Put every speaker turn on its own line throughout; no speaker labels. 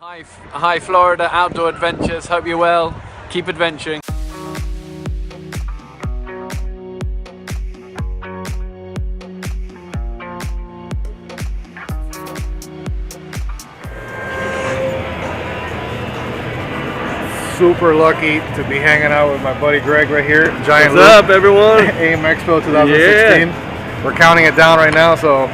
Hi Florida Outdoor Adventures, hope you're well, keep adventuring.
Super lucky to be hanging out with my buddy Greg right here. Giant
What's up, everyone?
AimExpo 2016.
Yeah.
We're counting it down right now, so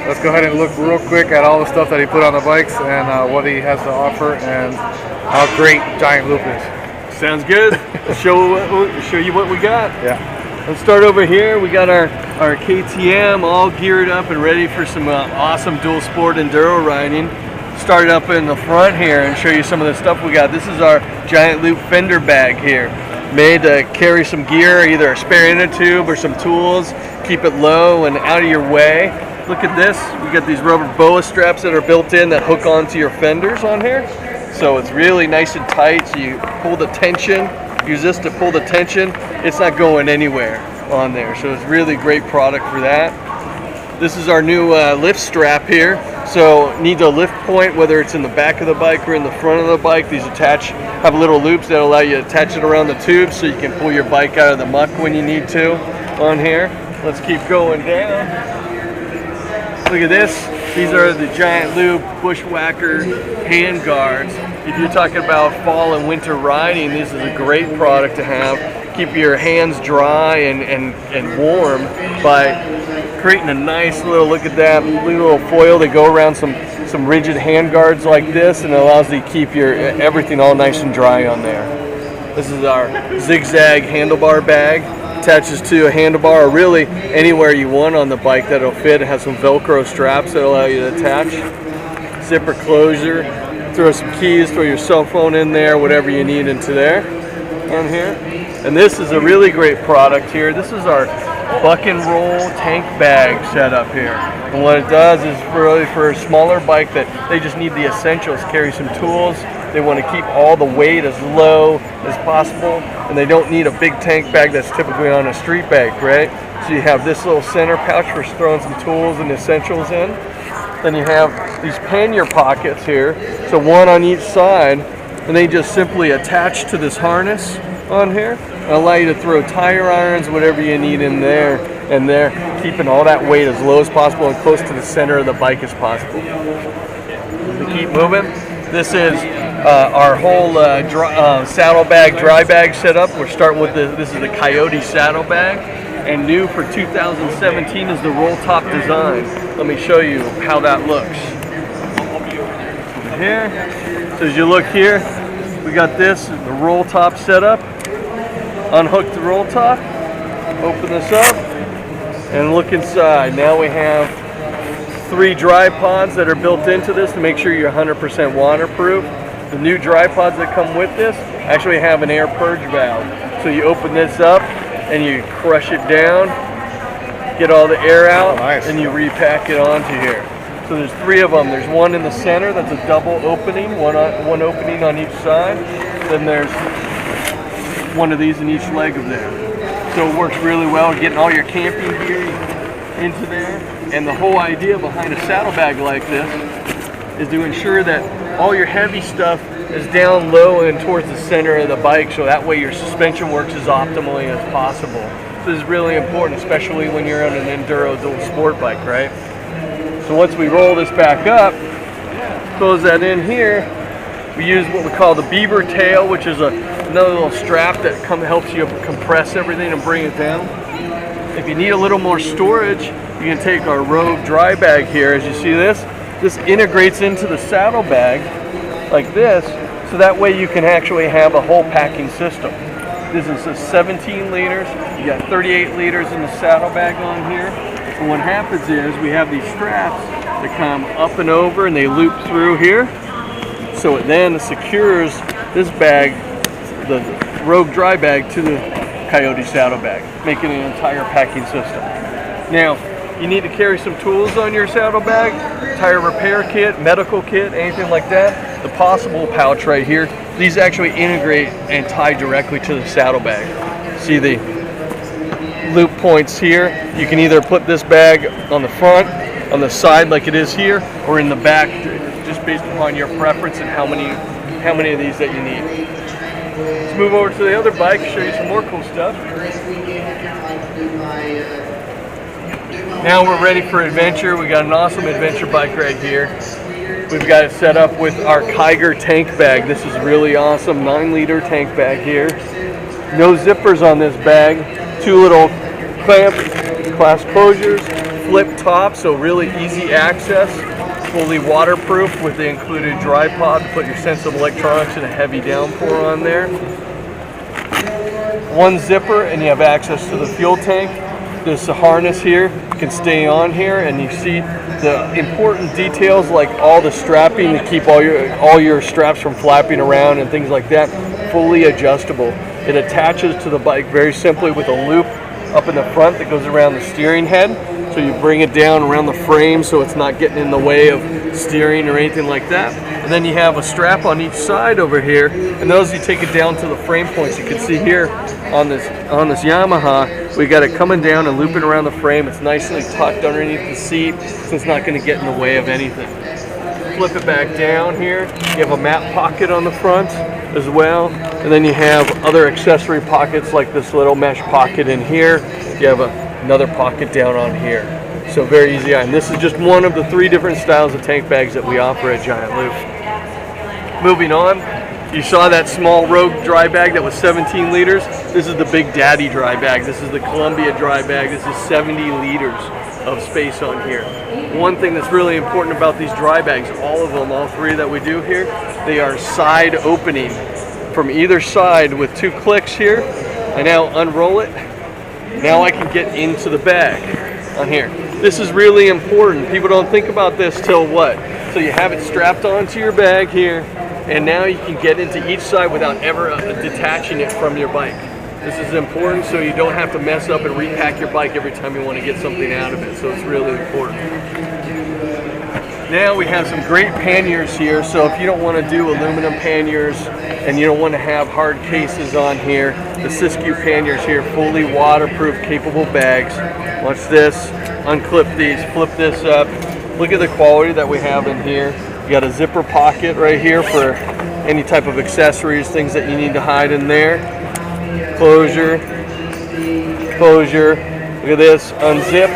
let's go ahead and look real quick at all the stuff that he put on the bikes and what he has to offer and how great Giant Loop is.
Sounds good. Let's show you what we got.
Yeah.
Let's start over here. We got our KTM all geared up and ready for some awesome dual sport enduro riding. Start up in the front here and show you some of the stuff we got. This is our Giant Loop fender bag here, made to carry some gear, either a spare inner tube or some tools, keep it low and out of your way. Look at this, we got these rubber boa straps that are built in that hook onto your fenders on here. So it's really nice and tight, so you pull the tension, use this to pull the tension, it's not going anywhere on there. So it's really great product for that. This is our new lift strap here. So needs a lift point, whether it's in the back of the bike or in the front of the bike. These have little loops that allow you to attach it around the tube so you can pull your bike out of the muck when you need to on here. Let's keep going down. Look at this. These are the Giant Loop Bushwhacker hand guards. If you're talking about fall and winter riding, this is a great product to have. Keep your hands dry and warm by creating a nice little, look at that, little foil to go around some rigid hand guards like this, and it allows you to keep your everything all nice and dry on there. This is our zigzag handlebar bag. Attaches to a handlebar or really anywhere you want on the bike that'll fit. It has some Velcro straps that allow you to attach. Zipper closure. Throw some keys, throw your cell phone in there, whatever you need into there on here. And this is a really great product here. This is our buck and roll tank bag setup here. And what it does is really for a smaller bike that they just need the essentials, carry some tools. They want to keep all the weight as low as possible, and they don't need a big tank bag that's typically on a street bike, right? So you have this little center pouch for throwing some tools and essentials in. Then you have these pannier pockets here, so one on each side, and they just simply attach to this harness on here and allow you to throw tire irons, whatever you need in there, and they're keeping all that weight as low as possible and close to the center of the bike as possible. We keep moving. This is our whole saddlebag, dry bag setup. We're starting with this is the Coyote saddlebag, and new for 2017 is the roll top design. Let me show you how that looks. Here, so as you look here, we got this, the roll top setup. Unhook the roll top, open this up, and look inside. Now we have 3 dry pods that are built into this to make sure you're 100% waterproof. The new dry pods that come with this actually have an air purge valve. So you open this up and you crush it down, get all the air out, and you repack it onto here. So there's 3 of them. There's one in the center that's a double opening, one opening on each side. Then there's one of these in each leg of there. So it works really well, getting all your camping gear into there. And the whole idea behind a saddlebag like this is to ensure that all your heavy stuff is down low and towards the center of the bike, so that way your suspension works as optimally as possible. This is really important, especially when you're on an enduro dual sport bike, right? So once we roll this back up, close that in here, we use what we call the beaver tail, which is another little strap that helps you compress everything and bring it down. If you need a little more storage, you can take our Rogue dry bag here. As you see this integrates into the saddlebag like this, so that way you can actually have a whole packing system. This is 17 liters. You got 38 liters in the saddlebag on here. And what happens is we have these straps that come up and over and they loop through here. So it then secures this bag, the Rogue dry bag, to the Coyote saddlebag, making an entire packing system. Now, you need to carry some tools on your saddlebag, tire repair kit, medical kit, anything like that. The possible pouch right here, these actually integrate and tie directly to the saddlebag. See the loop points here? You can either put this bag on the front, on the side like it is here, or in the back just based upon your preference and how many of these that you need. Let's move over to the other bike, show you some more cool stuff. Now we're ready for adventure. We got an awesome adventure bike right here. We've got it set up with our Kiger tank bag. This is really awesome, 9-liter tank bag here. No zippers on this bag. 2 little clasp closures, flip top, so really easy access. Fully waterproof with the included dry pod to put your sensitive electronics in a heavy downpour on there. 1 zipper and you have access to the fuel tank. This harness here can stay on here, and you see the important details like all the strapping to keep all your straps from flapping around and things like that. Fully adjustable. It attaches to the bike very simply with a loop up in the front that goes around the steering head. So you bring it down around the frame so it's not getting in the way of steering or anything like that. And then you have a strap on each side over here, and those you take it down to the frame points. You can see here on this Yamaha, we got it coming down and looping around the frame. It's nicely tucked underneath the seat, so it's not going to get in the way of anything. Flip it back down here. You have a mat pocket on the front as well, and then you have other accessory pockets like this little mesh pocket in here. You have another pocket down on here. So very easy. And this is just one of the 3 different styles of tank bags that we offer at Giant Loop. Moving on, you saw that small Rogue dry bag that was 17 liters. This is the Big Daddy dry bag. This is the Columbia dry bag. This is 70 liters of space on here. One thing that's really important about these dry bags, all of them, all 3 that we do here, they are side opening from either side with 2 clicks here. I now unroll it. Now I can get into the bag on here. This is really important. People don't think about this till what? So you have it strapped onto your bag here, and now you can get into each side without ever detaching it from your bike. This is important so you don't have to mess up and repack your bike every time you want to get something out of it. So it's really important. Now we have some great panniers here, so if you don't want to do aluminum panniers and you don't want to have hard cases on here, the Siskiyou panniers here, fully waterproof, capable bags. Watch this, unclip these, flip this up. Look at the quality that we have in here. You got a zipper pocket right here for any type of accessories, things that you need to hide in there. Closure, closure. Look at this, unzip,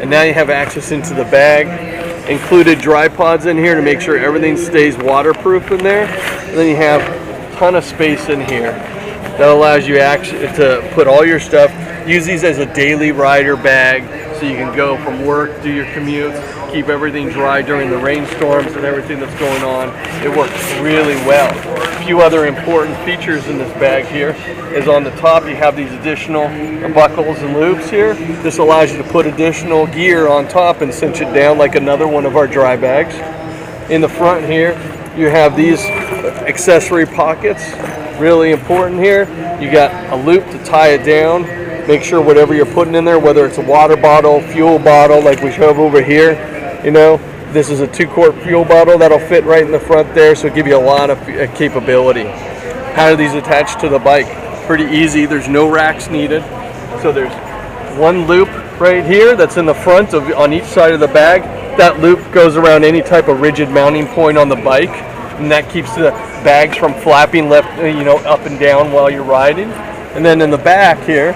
and now you have access into the bag. Included dry pods in here to make sure everything stays waterproof in there. And then you have a ton of space in here that allows you to put all your stuff. Use these as a daily rider bag so you can go from work, do your commutes, keep everything dry during the rainstorms and everything that's going on. It works really well. A few other important features in this bag here is on the top you have these additional buckles and loops here. This allows you to put additional gear on top and cinch it down like another one of our dry bags. In the front here you have these accessory pockets. Really important here. You got a loop to tie it down. Make sure whatever you're putting in there, whether it's a water bottle, fuel bottle like we have over here, you know, this is a 2-quart fuel bottle that'll fit right in the front there, so it'll give you a lot of capability. How are these attached to the bike? Pretty easy. There's no racks needed. So there's 1 loop right here that's in the front on each side of the bag. That loop goes around any type of rigid mounting point on the bike, and that keeps the bags from flapping left, up and down while you're riding. And then in the back here,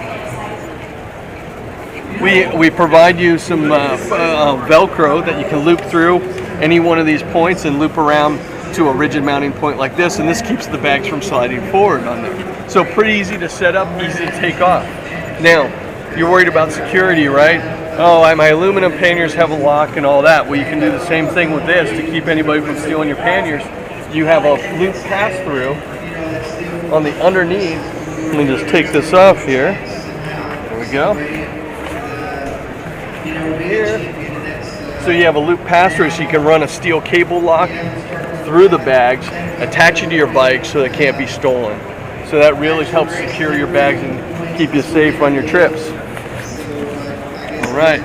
we provide you some Velcro that you can loop through any one of these points and loop around to a rigid mounting point like this, and this keeps the bags from sliding forward on there. So pretty easy to set up, easy to take off. Now, you're worried about security, right? Oh, my aluminum panniers have a lock and all that. Well, you can do the same thing with this to keep anybody from stealing your panniers. You have a loop pass-through on the underneath. Let me just take this off here. There we go. Here. So you have a loop pass-through so you can run a steel cable lock through the bags, attach it to your bike so it can't be stolen. So that really helps secure your bags and keep you safe on your trips. All right.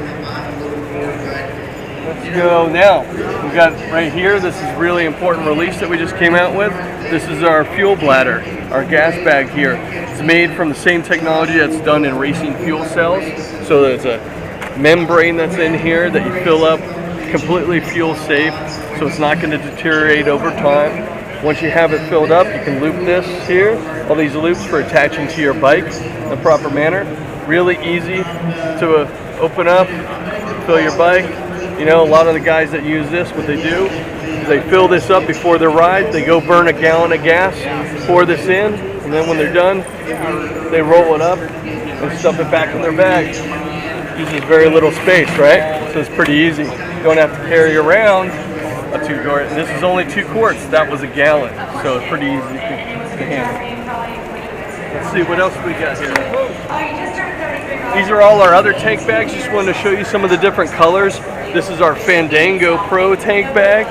Let's go now. We've got right here, this is really important release that we just came out with. This is our fuel bladder, our gas bag here. It's made from the same technology that's done in racing fuel cells. So there's a membrane that's in here that you fill up completely fuel safe, so it's not going to deteriorate over time. Once you have it filled up, you can loop this here, all these loops for attaching to your bike in the proper manner. Really easy to open up, fill your bike. You know, a lot of the guys that use this, what they do is they fill this up before their ride, they go burn a gallon of gas, pour this in, and then when they're done, they roll it up and stuff it back in their bag. Uses very little space, right? So it's pretty easy. You don't have to carry around a 2 quart. This is only 2 quarts. That was a gallon, so it's pretty easy to handle. Let's see what else we got here. These are all our other tank bags. Just wanted to show you some of the different colors. This is our Fandango Pro tank bag.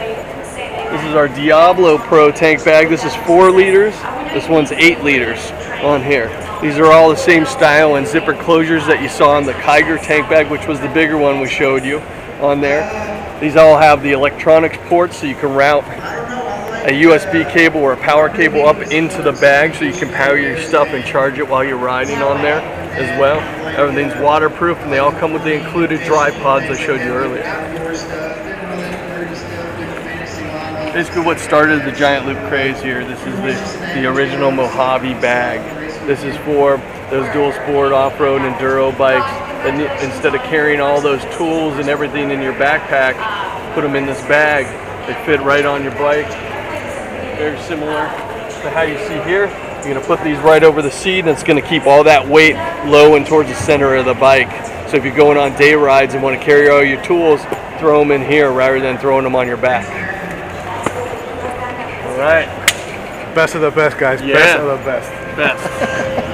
This is our Diablo Pro tank bag. This is 4 liters. This one's 8 liters on here. These are all the same style and zipper closures that you saw on the Kiger tank bag, which was the bigger one we showed you on there. These all have the electronics ports, so you can route a USB cable or a power cable up into the bag so you can power your stuff and charge it while you're riding on there as well. Everything's waterproof, and they all come with the included dry pods I showed you earlier. Basically what started the giant loop craze here, this is the original Mojave bag. This is for those dual sport off-road enduro bikes. And instead of carrying all those tools and everything in your backpack, put them in this bag. They fit right on your bike. Very similar to how you see here. You're going to put these right over the seat, and it's going to keep all that weight low and towards the center of the bike. So if you're going on day rides and want to carry all your tools, throw them in here rather than throwing them on your back. All right.
Best of the best, guys.
Yeah.
Best of the best.
Best.